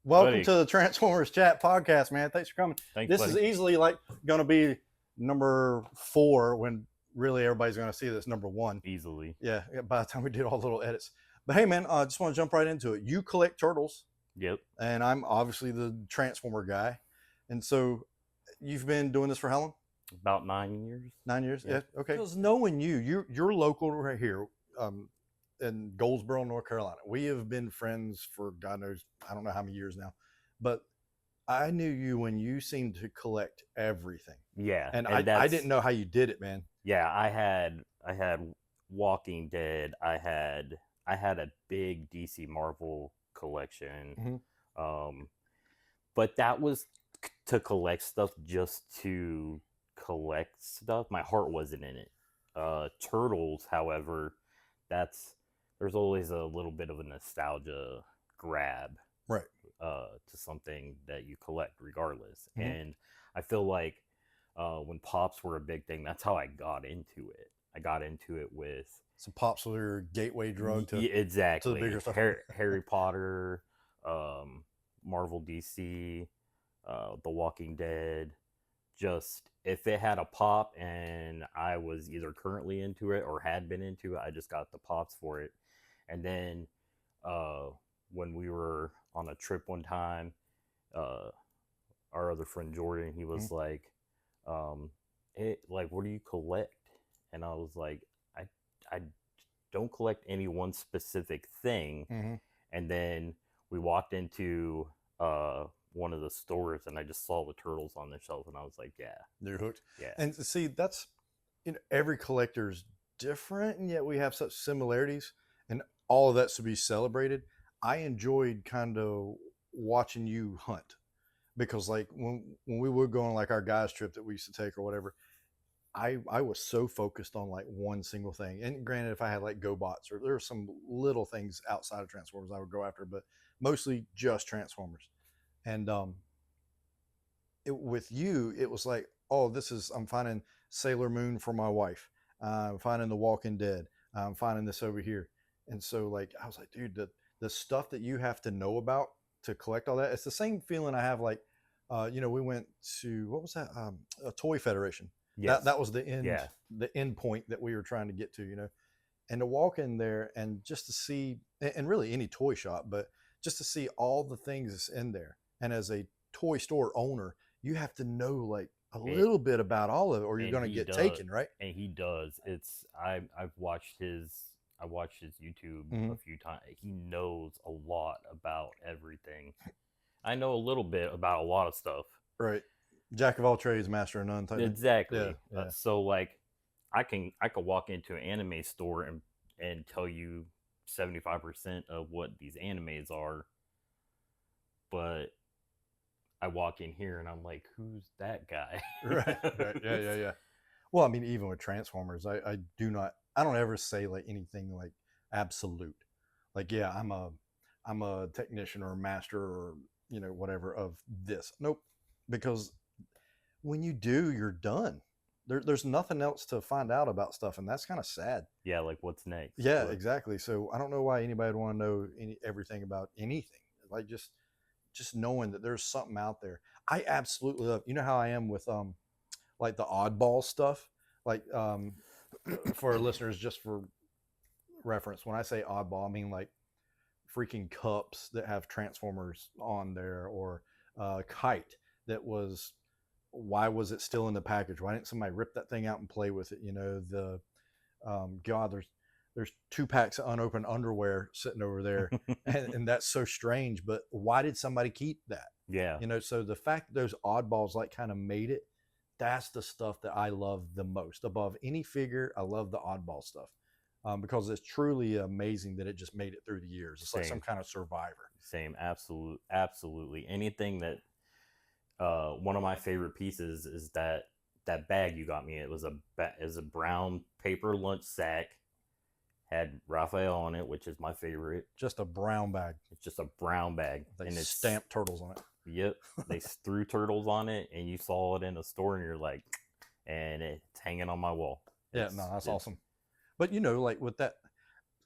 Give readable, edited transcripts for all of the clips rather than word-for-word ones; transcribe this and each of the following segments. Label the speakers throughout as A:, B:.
A: Welcome
B: Buddy.
A: to the Transformers Chat podcast, man. Thanks for coming.
B: Thanks,
A: This
B: buddy.
A: is easily like going to be number 4 when really everybody's going to see this number 1.
B: Easily.
A: Yeah, by the time we did all the little edits. But hey, man, I just want to jump right into it. You collect turtles,
B: Yep.
A: and I'm obviously the Transformer guy. And so you've been doing this for how long?
B: About 9 years.
A: 9 years?
B: Yeah.
A: Yeah. Okay. Because knowing you're local right here in Goldsboro, North Carolina. We have been friends for God knows, I don't know how many years now. But I knew you when you seemed to collect everything.
B: Yeah.
A: And I didn't know how you did it, man.
B: Yeah, I had Walking Dead. I had a big DC Marvel collection. But that was to collect stuff just to collect stuff. My heart wasn't in it. Turtles, however, there's always a little bit of a nostalgia grab,
A: right,
B: to something that you collect regardless. And I feel like when pops were a big thing, that's how I got into it. I got into it with
A: pops were your gateway drug to
B: exactly
A: to the bigger stuff.
B: Harry Potter, Marvel, DC, The Walking Dead. Just if it had a pop and I was either currently into it or had been into it, I just got the pops for it. And then when we were on a trip one time, our other friend Jordan, he was like, what do you collect? And I was like, I don't collect any one specific thing. And then we walked into one of the stores and I just saw the turtles on the shelf and I was like, yeah,
A: you're hooked.
B: Yeah.
A: And see, that's, every collector's different, and yet we have such similarities, and all of that's to be celebrated. I enjoyed kind of watching you hunt, because like when we would go on like our guys trip that we used to take or whatever, I was so focused on like one single thing. And granted, if I had like GoBots or there were some little things outside of Transformers I would go after, but mostly just Transformers. And with you, it was like, oh, I'm finding Sailor Moon for my wife. I'm finding The Walking Dead. I'm finding this over here. And so like, I was like, dude, the stuff that you have to know about to collect all that, it's the same feeling I have like, we went to, what was that? A Toy Federation.
B: Yes.
A: That was the end point that we were trying to get to, and to walk in there and just to see, and really any toy shop, but just to see all the things that's in there. And as a toy store owner, you have to know like a little bit about all of it, or you're going to get taken, right?
B: And he does. I've watched his YouTube a few times. He knows a lot about everything. I know a little bit about a lot of stuff.
A: Right. Jack of all trades, master of none type.
B: Exactly.
A: Yeah.
B: So like I could walk into an anime store and tell you 75% of what these animes are, but I walk in here and I'm like, who's that guy?
A: Right. Yeah. Well, I mean, even with Transformers, I don't ever say like anything like absolute. Like, yeah, I'm a technician or a master or whatever of this. Nope. Because when you do, you're done. There's nothing else to find out about stuff, and that's kind of sad.
B: Yeah, like what's next?
A: Yeah, exactly. So I don't know why anybody would want to know everything about anything. Like just knowing that there's something out there. I absolutely love. You know how I am with like the oddball stuff. Like for our listeners, just for reference, when I say oddball, I mean like freaking cups that have Transformers on there, or kite that was. Why was it still in the package? Why didn't somebody rip that thing out and play with it? There's 2 packs of unopened underwear sitting over there, and that's so strange. But why did somebody keep that?
B: Yeah.
A: So the fact that those oddballs like kind of made it, that's the stuff that I love the most. Above any figure, I love the oddball stuff because it's truly amazing that it just made it through the years. It's like some kind of survivor.
B: Same, absolutely. Anything that. One of my favorite pieces is that bag you got me. It was a brown paper lunch sack, had Raphael on it, which is my favorite.
A: Just a brown bag.
B: It's just a brown bag,
A: and it's stamped turtles on it.
B: Yep, they threw turtles on it, and you saw it in a store, and you're like, and it's hanging on my wall.
A: Yeah, no, that's awesome. But like with that,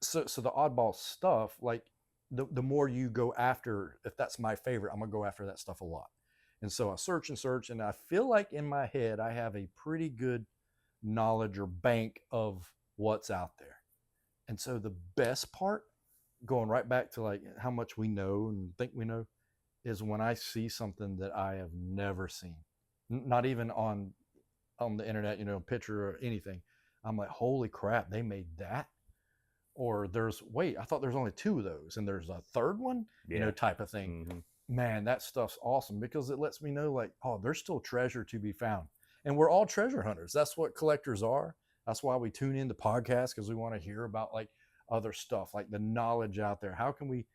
A: so the oddball stuff, like the more you go after, if that's my favorite, I'm gonna go after that stuff a lot. And so I search and search, and I feel like in my head I have a pretty good knowledge or bank of what's out there. And so the best part, going right back to like how much we know and think we know, is when I see something that I have never seen, not even on the internet, picture or anything. I'm like, holy crap, they made that. Or there's, wait, I thought there's only two of those, and there's a third one,
B: Yeah.
A: type of thing.
B: Mm-hmm.
A: Man, that stuff's awesome because it lets me know, like, oh, there's still treasure to be found. And we're all treasure hunters. That's what collectors are. That's why we tune into podcasts, because we want to hear about like other stuff, like the knowledge out there. How can we,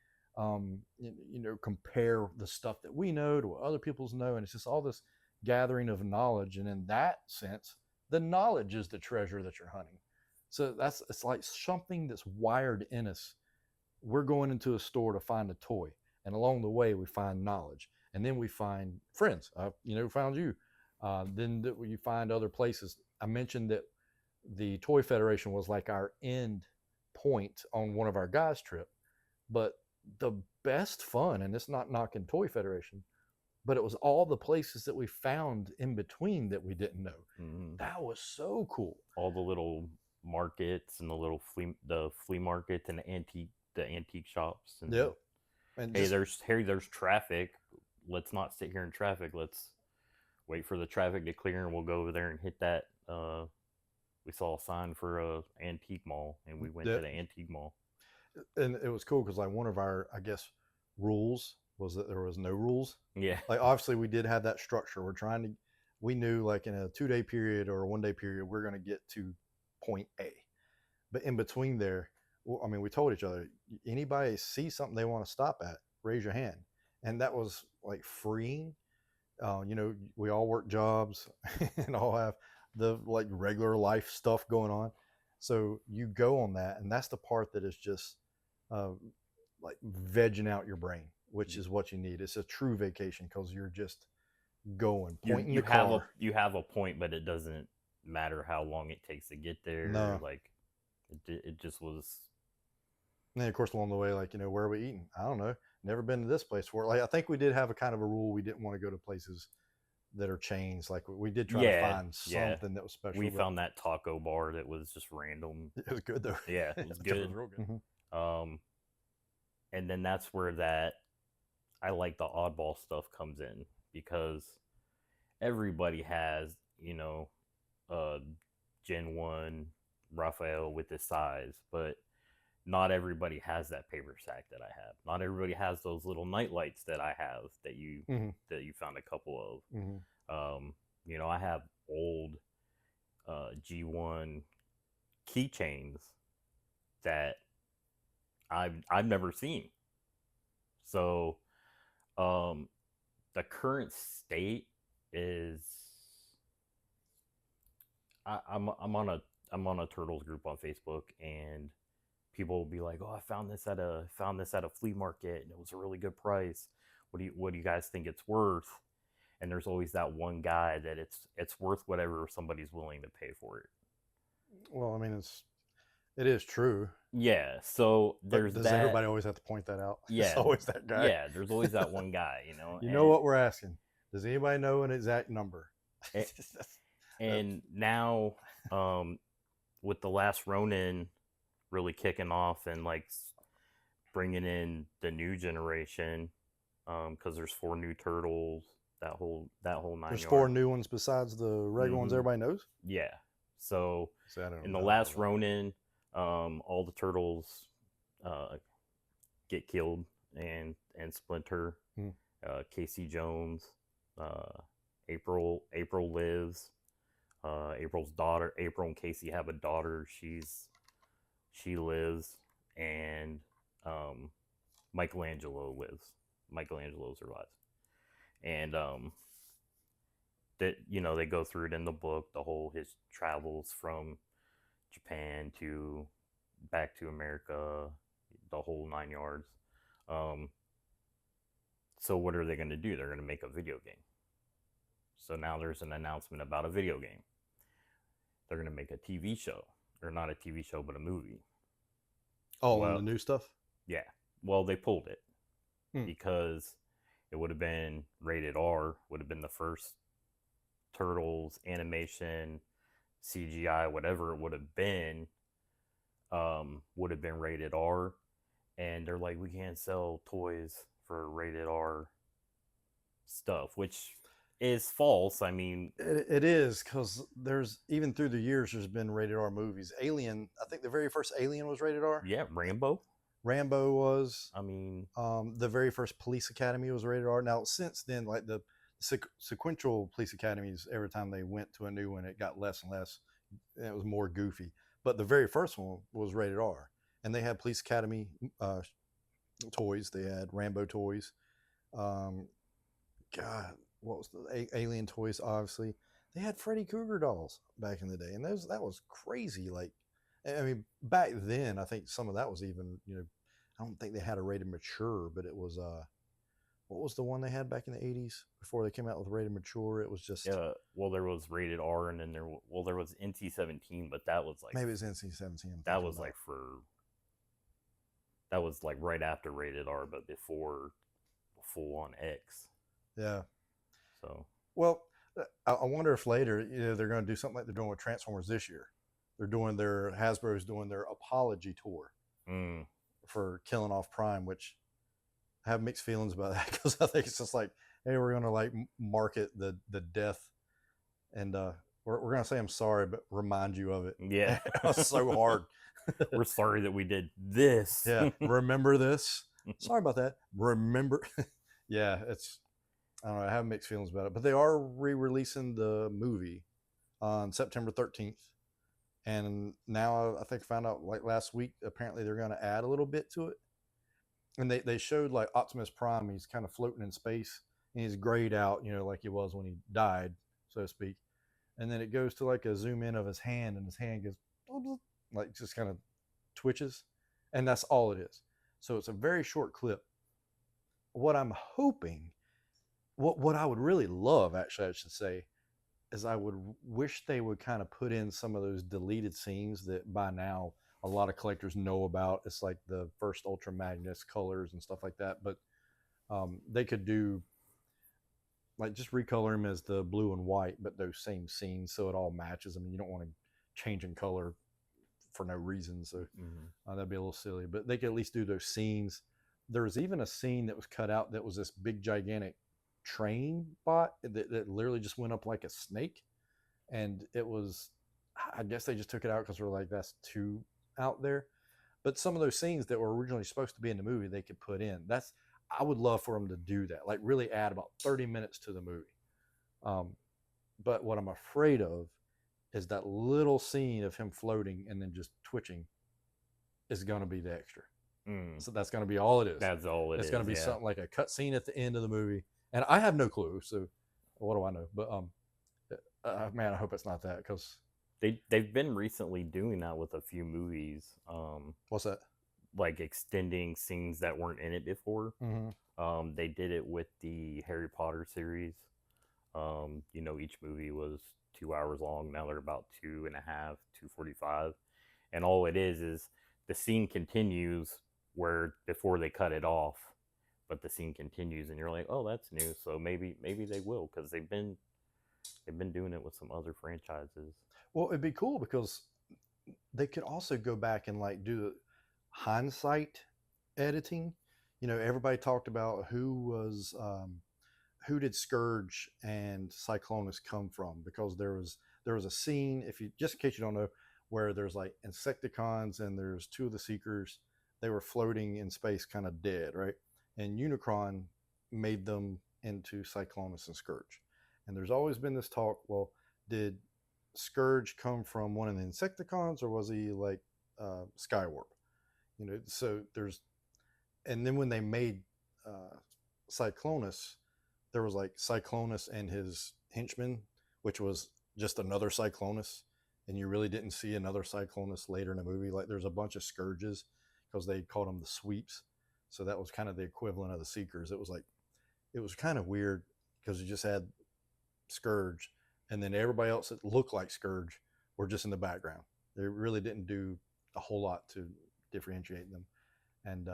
A: compare the stuff that we know to what other people's know? And it's just all this gathering of knowledge. And in that sense, the knowledge is the treasure that you're hunting. So it's like something that's wired in us. We're going into a store to find a toy, and along the way we find knowledge, and then we find friends. Found you. Then you find other places. I mentioned that the Toy Federation was like our end point on one of our guys' trip, but the best fun, and it's not knocking Toy Federation, but it was all the places that we found in between that we didn't know.
B: Mm-hmm.
A: That was so cool.
B: All the little markets and the flea markets and the antique shops. And
A: yep. And
B: hey, there's traffic. Let's not sit here in traffic. Let's wait for the traffic to clear, and we'll go over there and hit that. We saw a sign for a antique mall, and we went to the antique mall.
A: And it was cool because like one of our, I guess, rules was that there was no rules.
B: Yeah.
A: Like obviously we did have that structure. We knew like in a 2-day period or a 1-day period, we're going to get to point A. But in between there, well, I mean, we told each other, anybody see something they want to stop at, raise your hand. And that was like freeing. We all work jobs and all have the like regular life stuff going on. So you go on that, and that's the part that is just like vegging out your brain, which is what you need. It's a true vacation because you're just going, pointing the car.
B: You have a point, but it doesn't matter how long it takes to get there.
A: No.
B: Like it just was.
A: And then of course along the way, like, where are we eating? I don't know. Never been to this place before. Like I think we did have a kind of a rule. We didn't want to go to places that are chains. Like we did try to find something that was special.
B: We found that taco bar that was just random.
A: It was good though.
B: Yeah, it was good.
A: It was real good.
B: Mm-hmm. And then that's where that I like the oddball stuff comes in, because everybody has, Gen 1 Raphael with his size, but not everybody has that paper sack that I have. Not everybody has those little night lights that I have that you found a couple of.
A: Mm-hmm.
B: I have old G1 keychains that I've never seen. So the current state is I'm on a turtles group on Facebook, and people will be like, "Oh, I found this at a flea market, and it was a really good price. What do you guys think it's worth?" And there's always that one guy that it's worth whatever somebody's willing to pay for it.
A: Well, I mean, it is true.
B: Yeah. So there's
A: does
B: that.
A: Everybody always have to point that out?
B: Yeah.
A: It's always that guy.
B: Yeah. There's always that one guy.
A: You know what we're asking? Does anybody know an exact number?
B: And now, with the last Ronin really kicking off and like bringing in the new generation, because there's 4 new turtles, that whole 9
A: There's 4 new ones besides the regular ones everybody knows.
B: Yeah. So in the last Ronin, all the turtles get killed, and Splinter, Casey Jones, April lives. April's daughter, April and Casey have a daughter. She lives, and Michelangelo lives. Michelangelo survives, and that they go through it in the book. His travels from Japan to back to America, the whole 9 yards. So what are they going to do? They're going to make a video game. So now there's an announcement about a video game. They're going to make a TV show, or not a TV show, but a movie.
A: Oh, well, the new stuff?
B: Yeah. well, they pulled it
A: Hmm.
B: because it would have been rated R, would have been the first Turtles animation, CGI, whatever it would have been rated R. And they're like, we can't sell toys for rated R stuff, which is false. I mean,
A: It is, because there's, even through the years, there's been rated R movies. Alien, I think the very first Alien was rated R.
B: yeah, Rambo.
A: Rambo was.
B: I mean,
A: The very first Police Academy was rated R. Now, since then, like the sequential Police Academies, every time they went to a new one, it got less and less. And it was more goofy. But the very first one was rated R. And they had Police Academy toys. They had Rambo toys. Um, God, what was the Alien toys? Obviously, they had Freddy Krueger dolls back in the day, and that was crazy. Like, I mean, back then, I think some of that was even, I don't think they had a rated mature, but it was what was the one they had back in the 80s before they came out with rated mature? It was just,
B: yeah. Well, there was rated R, and then there was NC-17, but that was like
A: maybe it's NC-17.
B: that was like for that was like right after rated R, but before full on X.
A: Yeah.
B: So
A: Well, I wonder if later, they're going to do something like they're doing with Transformers this year. Hasbro's doing their apology tour
B: mm,
A: for killing off Prime, which I have mixed feelings about that, because I think it's just like, hey, we're going to like market the death, and we're going to say I'm sorry, but remind you of it.
B: yeah,
A: It was so hard.
B: we're sorry that we did this.
A: Yeah, remember this? Sorry about that. Remember? Yeah, I don't know. I have mixed feelings about it, but they are re-releasing the movie on September 13th, and now I think I found out like last week. Apparently, they're going to add a little bit to it, and they showed like Optimus Prime. He's kind of floating in space, and he's grayed out, like he was when he died, so to speak. And then it goes to like a zoom in of his hand, and his hand goes like just kind of twitches, and that's all it is. So it's a very short clip. What I'm hoping, what I would really love, actually, I should say, is I would wish they would kind of put in some of those deleted scenes that by now a lot of collectors know about. It's like the first Ultra Magnus colors and stuff like that. But they could do like just recolor them as the blue and white, but those same scenes, so it all matches. I mean, you don't want to change in color for no reason, so that'd be a little silly. But they could at least do those scenes. There was even a scene that was cut out that was this big gigantic train bot that literally just went up like a snake, and it was, I guess they just took it out because we're like, that's too out there. But some of those scenes that were originally supposed to be in the movie, they could put in. I would love for them to do that, like really add about 30 minutes to the movie. But what I'm afraid of is that little scene of him floating and then just twitching is going to be the extra. So that's going to be all it is.
B: That's all
A: it's going to be something like a cut scene at the end of the movie, and I have no clue. So what do I know? But man, I hope it's not that, because
B: they've been recently doing that with a few movies.
A: What's that?
B: Like extending scenes that weren't in it before. They did it with the Harry Potter series. Each movie was 2 hours long. Now they're about 2.5, 2:45, and all it is the scene continues where before they cut it off, but the scene continues, and you're like, oh, that's new. So maybe they will, because they've been doing it with some other franchises.
A: Well, it'd be cool because they could also go back and like do hindsight editing. Everybody talked about who did Scourge and Cyclonus come from, because there was a scene, if you, just in case you don't know, where there's like Insecticons and there's two of the Seekers. They were floating in space, kind of dead, right? And Unicron made them into Cyclonus and Scourge. And there's always been this talk, well, did Scourge come from one of the Insecticons, or was he like Skywarp? So and then when they made Cyclonus, there was like Cyclonus and his henchman, which was just another Cyclonus, and you really didn't see another Cyclonus later in the movie. Like there's a bunch of Scourges, because they called them the Sweeps, so that was kind of the equivalent of the Seekers. It was kind of weird, because you just had Scourge, and then everybody else that looked like Scourge were just in the background. They really didn't do a whole lot to differentiate them. And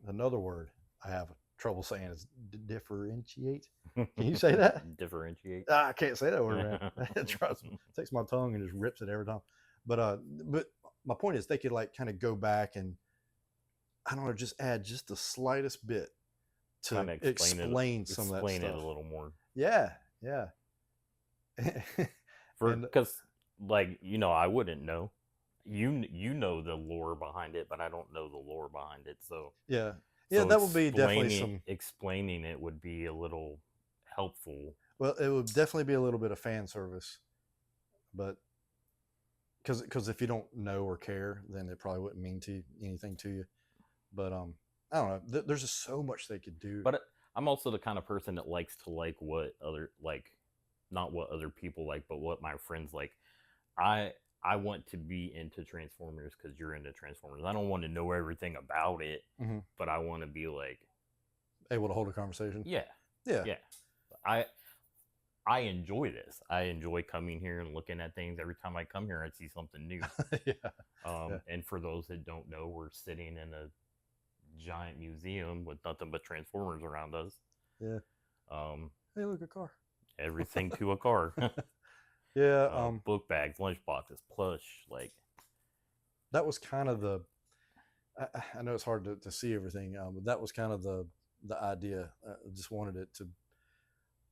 A: another word I have trouble saying is differentiate. Can you say that?
B: Differentiate.
A: I can't say that word, man. Trust me. It takes my tongue and just rips it every time. But my point is they could like kind of go back and I don't know, just add just the slightest bit to
B: Kind of
A: explain some of that
B: explain it
A: stuff.
B: a little more.
A: Yeah, yeah.
B: For
A: And
B: because like I wouldn't know. You know the lore behind it, but I don't know the lore behind it. So
A: yeah, yeah,
B: so
A: that would be definitely
B: explaining
A: some.
B: explaining it would be a little helpful.
A: Well, it would definitely be a little bit of fan service, but because if you don't know or care, then it probably wouldn't mean to anything to you. But I don't know. There's just so much they could do.
B: But I'm also the kind of person that likes to like what other like not what other people like, but what my friends like. I I want to be into Transformers because you're into Transformers. I don't want to know everything about it,
A: Mm-hmm.
B: but I want to be like,
A: Able to hold a conversation.
B: yeah,
A: Yeah,
B: yeah. I I enjoy this. I enjoy coming here and looking at things. Every time I come here, I see something new.
A: yeah, yeah.
B: And for those that don't know, we're sitting in a giant museum with nothing but Transformers around us.
A: Yeah.
B: Um,
A: Hey, look, a car.
B: Everything to a car.
A: Yeah.
B: Book bags, lunch boxes, plush. Like
A: That was kind of the. I know it's hard to see everything, but that was kind of the idea. I just wanted it to.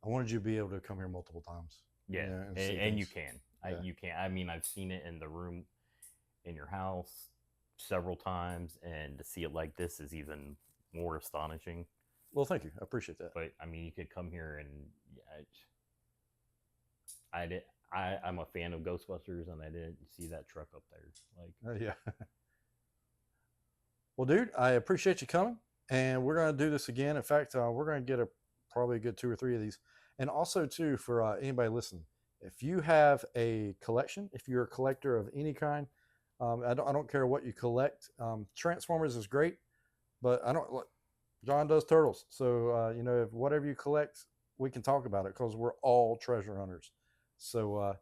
A: I wanted you to be able to come here multiple times.
B: yeah,
A: You know,
B: and you can.
A: Yeah.
B: You can. I mean, I've seen it in the room in your house several times, and to see it like this is even more astonishing.
A: Well, thank you. I appreciate that.
B: But I mean, you could come here and I did. I'm a fan of Ghostbusters, and I didn't see that truck up there. Like,
A: Yeah. Well, dude, I appreciate you coming, and we're going to do this again. In fact, we're going to get probably a good 2 or 3 of these. And also, too, for anybody listening, if you have a collection, if you're a collector of any kind, I don't care what you collect. Transformers is great, but I don't. Look, John does turtles, so if whatever you collect, we can talk about it because we're all treasure hunters. So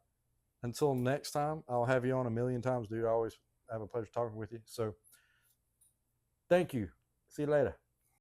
A: until next time, I'll have you on a million times, dude. I always have a pleasure talking with you. So thank you. See you later.